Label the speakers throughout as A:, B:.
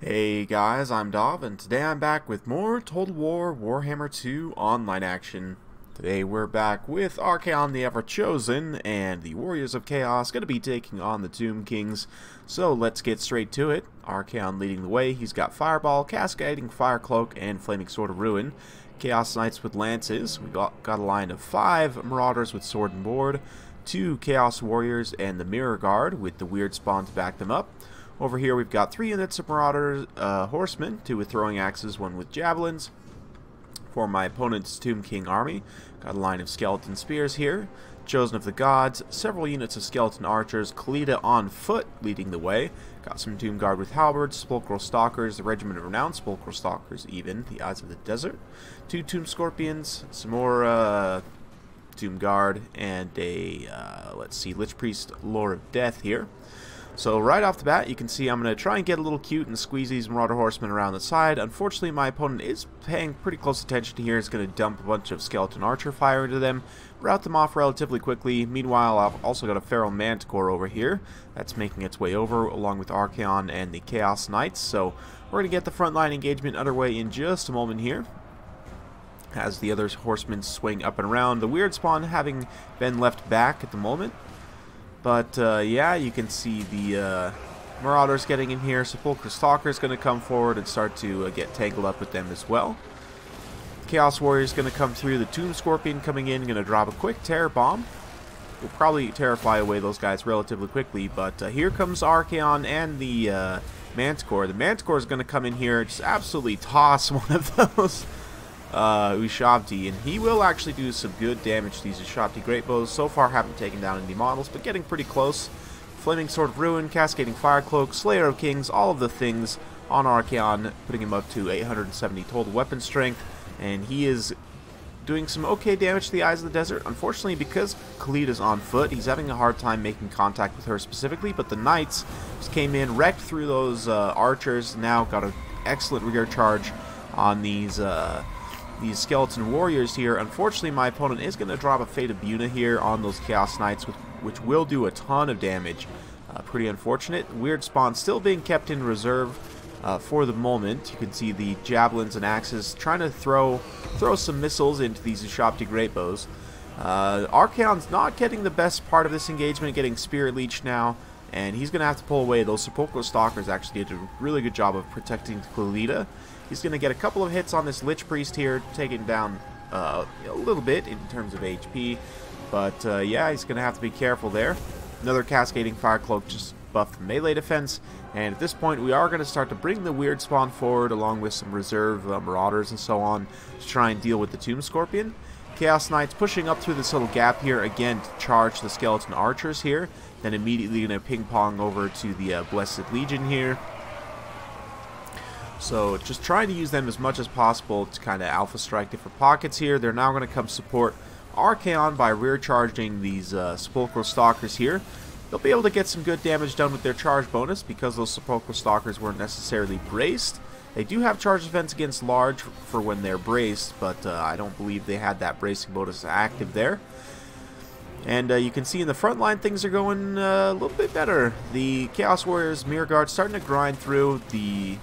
A: Hey guys, I'm Dov, and today I'm back with more Total War Warhammer 2 online action. Today we're back with ARCHAON the Ever-Chosen, and the Warriors of Chaos going to be taking on the Tomb Kings. So let's get straight to it. ARCHAON leading the way. He's got Fireball, Cascading Fire Cloak, and Flaming Sword of Ruin. Chaos Knights with Lances. We've got a line of 5 Marauders with Sword and Board, 2 Chaos Warriors, and the Mirror Guard with the Weird Spawn to back them up. Over here we've got 3 units of Marauders, Horsemen, 2 with Throwing Axes, 1 with Javelins. For my opponent's Tomb King army, got a line of Skeleton Spears here. Chosen of the Gods, several units of Skeleton Archers, Khalida on foot leading the way. Got some Tomb Guard with Halberds, Sepulchral Stalkers, the Regiment of Renowned Sepulchral Stalkers even, the Eyes of the Desert. 2 Tomb Scorpions, some more Tomb Guard, and a, let's see, Lich Priest Lord of Death here. So right off the bat, you can see I'm going to try and get a little cute and squeeze these Marauder Horsemen around the side. Unfortunately, my opponent is paying pretty close attention here. He's going to dump a bunch of Skeleton Archer fire into them, route them off relatively quickly. Meanwhile, I've also got a Feral Manticore over here that's making its way over, along with ARCHAON and the Chaos Knights. So we're going to get the frontline engagement underway in just a moment here, as the other horsemen swing up and around. The Weird Spawn having been left back at the moment. But, yeah, you can see the Marauders getting in here. Sepulchral Stalker is going to come forward and start to get tangled up with them as well. Chaos Warrior is going to come through. The Tomb Scorpion coming in, going to drop a quick Terror Bomb. Will probably terrify away those guys relatively quickly. But here comes ARCHAON and the Manticore. The Manticore is going to come in here, just absolutely toss one of those Ushabti, and he will actually do some good damage to these Ushabti Greatbows. So far haven't taken down any models, but getting pretty close. Flaming Sword of Ruin, Cascading Fire Cloak, Slayer of Kings, all of the things on ARCHAON, putting him up to 870 total weapon strength, and he is doing some okay damage to the Eyes of the Desert. Unfortunately, because Khalida's on foot, he's having a hard time making contact with her specifically, but the Knights just came in, wrecked through those Archers, now got an excellent rear charge on these Skeleton Warriors here. Unfortunately, my opponent is going to drop a Fate of Buna here on those Chaos Knights, which will do a ton of damage. Pretty unfortunate. Weird Spawn still being kept in reserve for the moment. You can see the Javelins and Axes trying to throw some missiles into these Ushabti Greatbows. ARCHAON's not getting the best part of this engagement, getting Spirit Leech now, and he's going to have to pull away. Those Sepulchral Stalkers actually did a really good job of protecting Khalida. He's going to get a couple of hits on this Lich Priest here, taking down a little bit in terms of HP. But, yeah, he's going to have to be careful there. Another Cascading Fire Cloak just buffed the melee defense. And at this point, we are going to start to bring the Weird Spawn forward, along with some reserve Marauders and so on, to try and deal with the Tomb Scorpion. Chaos Knights pushing up through this little gap here, again, to charge the Skeleton Archers here. Then immediately going to ping-pong over to the Blessed Legion here. So just trying to use them as much as possible to kind of alpha strike different pockets here. They're now going to come support ARCHAON by rear charging these Sepulchral Stalkers here. They'll be able to get some good damage done with their charge bonus because those Sepulchral Stalkers weren't necessarily braced. They do have charge defense against large for when they're braced, but I don't believe they had that bracing bonus active there. And you can see in the front line things are going a little bit better. The Chaos Warriors Mirror Guard starting to grind through. The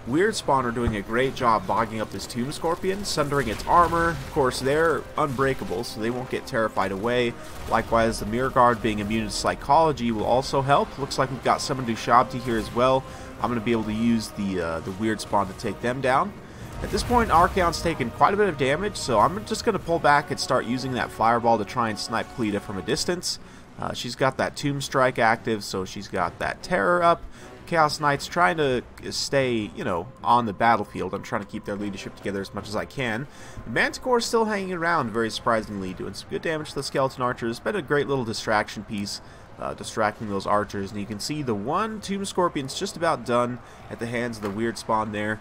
A: Weird Spawn are doing a great job bogging up this Tomb Scorpion, sundering its armor. Of course, they're unbreakable, so they won't get terrified away. Likewise, the Mirror Guard being immune to psychology will also help. Looks like we've got summoned Ushabti here as well. I'm going to be able to use the Weird Spawn to take them down. At this point, ARCHAON's taken quite a bit of damage, so I'm just going to pull back and start using that Fireball to try and snipe Khalida from a distance. She's got that Tomb Strike active, so she's got that Terror up. Chaos Knights trying to stay, you know, on the battlefield. I'm trying to keep their leadership together as much as I can. The Manticore is still hanging around, very surprisingly, doing some good damage to the Skeleton Archers. Been a great little distraction piece, distracting those Archers. And you can see the one Tomb Scorpion's just about done at the hands of the Weird Spawn there.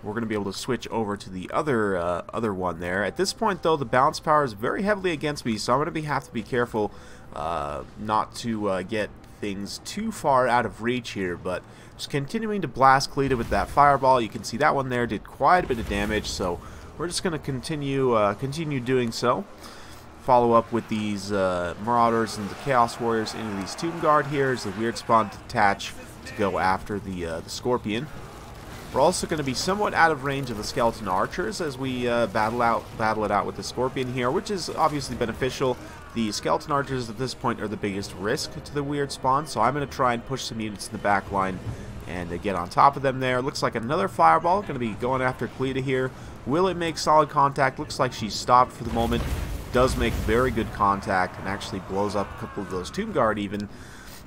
A: We're going to be able to switch over to the other one there. At this point, though, the bounce power is very heavily against me, so I'm going to have to be careful not to get things too far out of reach here, but just continuing to blast Khalida with that Fireball. You can see that one there did quite a bit of damage, so we're just going to continue doing so. Follow up with these Marauders and the Chaos Warriors into these Tomb Guard here as the Weird Spawn detach to go after the Scorpion. We're also going to be somewhat out of range of the skeleton archers as we battle it out with the scorpion here, which is obviously beneficial. The skeleton archers at this point are the biggest risk to the weird spawn, so I'm going to try and push some units in the back line and get on top of them there. Looks like another fireball going to be going after Kalita here. Will it make solid contact? Looks like she's stopped for the moment. Does make very good contact and actually blows up a couple of those Tomb Guard even.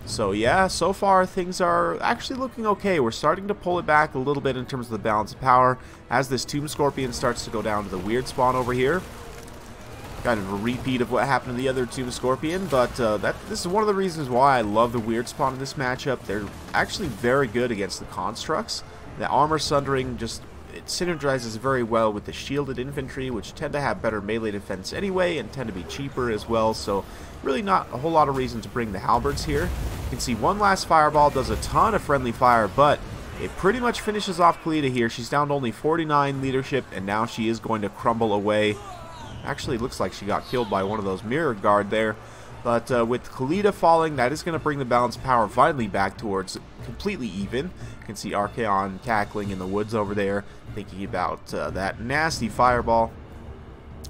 A: So yeah, so far things are actually looking okay. We're starting to pull it back a little bit in terms of the balance of power as this Tomb Scorpion starts to go down to the weird spawn over here. Kind of a repeat of what happened to the other Tomb Scorpion, but this is one of the reasons why I love the weird spawn in this matchup. They're actually very good against the constructs. The armor sundering just it synergizes very well with the shielded infantry, which tend to have better melee defense anyway and tend to be cheaper as well, so really not a whole lot of reason to bring the halberds here. You can see one last fireball does a ton of friendly fire, but it pretty much finishes off Kalita here. She's down to only 49 leadership, and now she is going to crumble away. Actually, it looks like she got killed by one of those mirror guard there. But with Kalita falling, that is going to bring the balance power finally back towards completely even. You can see Archaon cackling in the woods over there, thinking about that nasty fireball.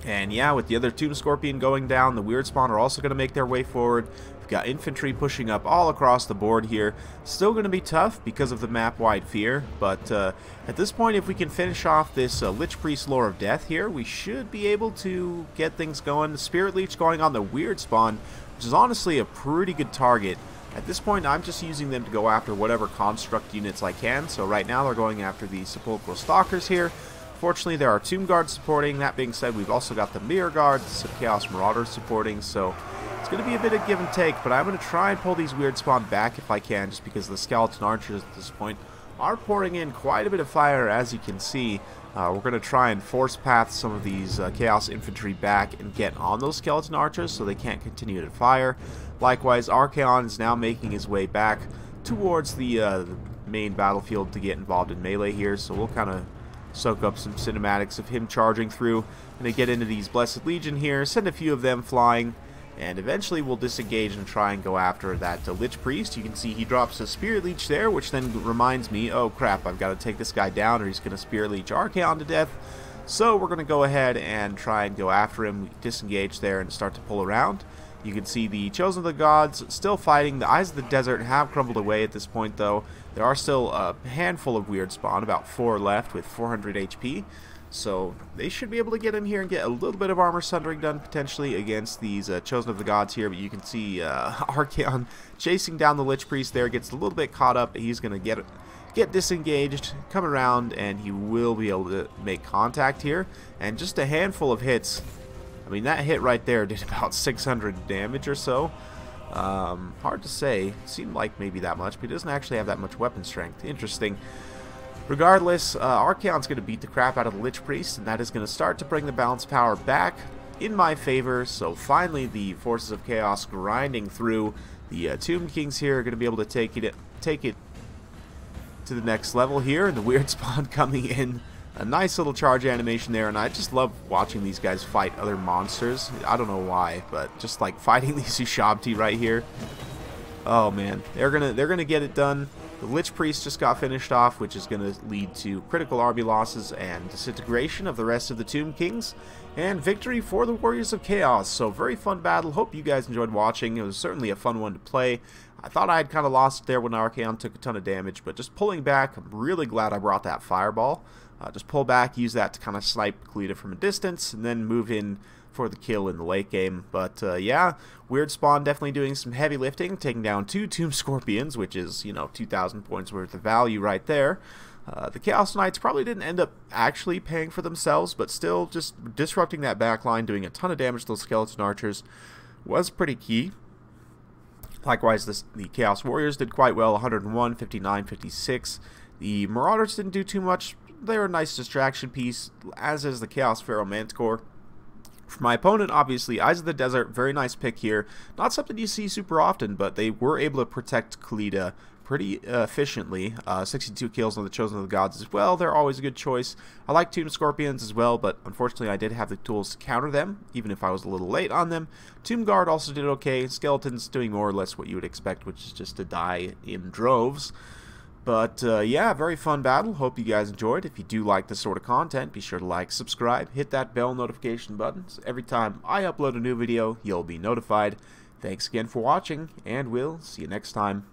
A: And yeah, with the other Tomb Scorpion going down, the weird spawn are also going to make their way forward. We've got infantry pushing up all across the board here. Still going to be tough because of the map-wide fear, but at this point, if we can finish off this Lich Priest Lore of Death here, we should be able to get things going. The Spirit Leech going on the weird spawn, which is honestly a pretty good target. At this point, I'm just using them to go after whatever construct units I can, so right now they're going after the Sepulchral Stalkers here. Fortunately, there are Tomb Guards supporting. That being said, we've also got the Mirror Guards, some Chaos Marauders supporting, so it's going to be a bit of give and take, but I'm going to try and pull these weird spawn back if I can, just because the Skeleton Archers at this point are pouring in quite a bit of fire, as you can see. We're going to try and force path some of these Chaos Infantry back and get on those Skeleton Archers so they can't continue to fire. Likewise, Archaon is now making his way back towards the main battlefield to get involved in melee here, so we'll kind of soak up some cinematics of him charging through. Going to get into these Blessed Legion here, send a few of them flying, and eventually we'll disengage and try and go after that Lich Priest. You can see he drops a Spirit Leech there, which then reminds me, oh crap, I've got to take this guy down or he's going to Spirit Leech Archaon to death. So we're going to go ahead and try and go after him, disengage there, and start to pull around. You can see the Chosen of the Gods still fighting. The Eyes of the Desert have crumbled away at this point, though. There are still a handful of weird spawn, about 4 left with 400 HP. So they should be able to get in here and get a little bit of armor sundering done potentially against these Chosen of the Gods here. But you can see Archaon chasing down the Lich Priest there, gets a little bit caught up. He's going to get disengaged, come around, and he will be able to make contact here. And just a handful of hits. I mean, that hit right there did about 600 damage or so. Hard to say. Seemed like maybe that much, but he doesn't actually have that much weapon strength. Interesting. Regardless, Archaon's going to beat the crap out of the Lich Priest, and that is going to start to bring the balance power back in my favor. So finally, the Forces of Chaos grinding through. The Tomb Kings here are going to be able to take it to the next level here, and the weird spawn coming in. A nice little charge animation there, and I just love watching these guys fight other monsters. I don't know why, but just like fighting these Ushabti right here. Oh man, they're gonna get it done. The Lich Priest just got finished off, which is gonna lead to critical army losses and disintegration of the rest of the Tomb Kings, and victory for the Warriors of Chaos. So very fun battle. Hope you guys enjoyed watching. It was certainly a fun one to play. I thought I had kind of lost it there when Archaon took a ton of damage, but just pulling back, I'm really glad I brought that fireball. Just pull back, use that to kind of snipe Kalita from a distance, and then move in for the kill in the late game. But yeah, weird spawn definitely doing some heavy lifting, taking down 2 Tomb Scorpions, which is, you know, 2,000 points worth of value right there. The Chaos Knights probably didn't end up actually paying for themselves, but still just disrupting that backline, doing a ton of damage to those Skeleton Archers was pretty key. Likewise, the Chaos Warriors did quite well, 101, 59, 56. The Marauders didn't do too much. They're a nice distraction piece, as is the Chaos Pharaoh Manticore. For my opponent, obviously, Eyes of the Desert, very nice pick here. Not something you see super often, but they were able to protect Kalita pretty efficiently. 62 kills on the Chosen of the Gods as well. They're always a good choice. I like Tomb Scorpions as well, but unfortunately I did have the tools to counter them, even if I was a little late on them. Tomb Guard also did okay. Skeletons doing more or less what you would expect, which is just to die in droves. But yeah, very fun battle. Hope you guys enjoyed. If you do like this sort of content, be sure to like, subscribe, hit that bell notification button. So every time I upload a new video, you'll be notified. Thanks again for watching, and we'll see you next time.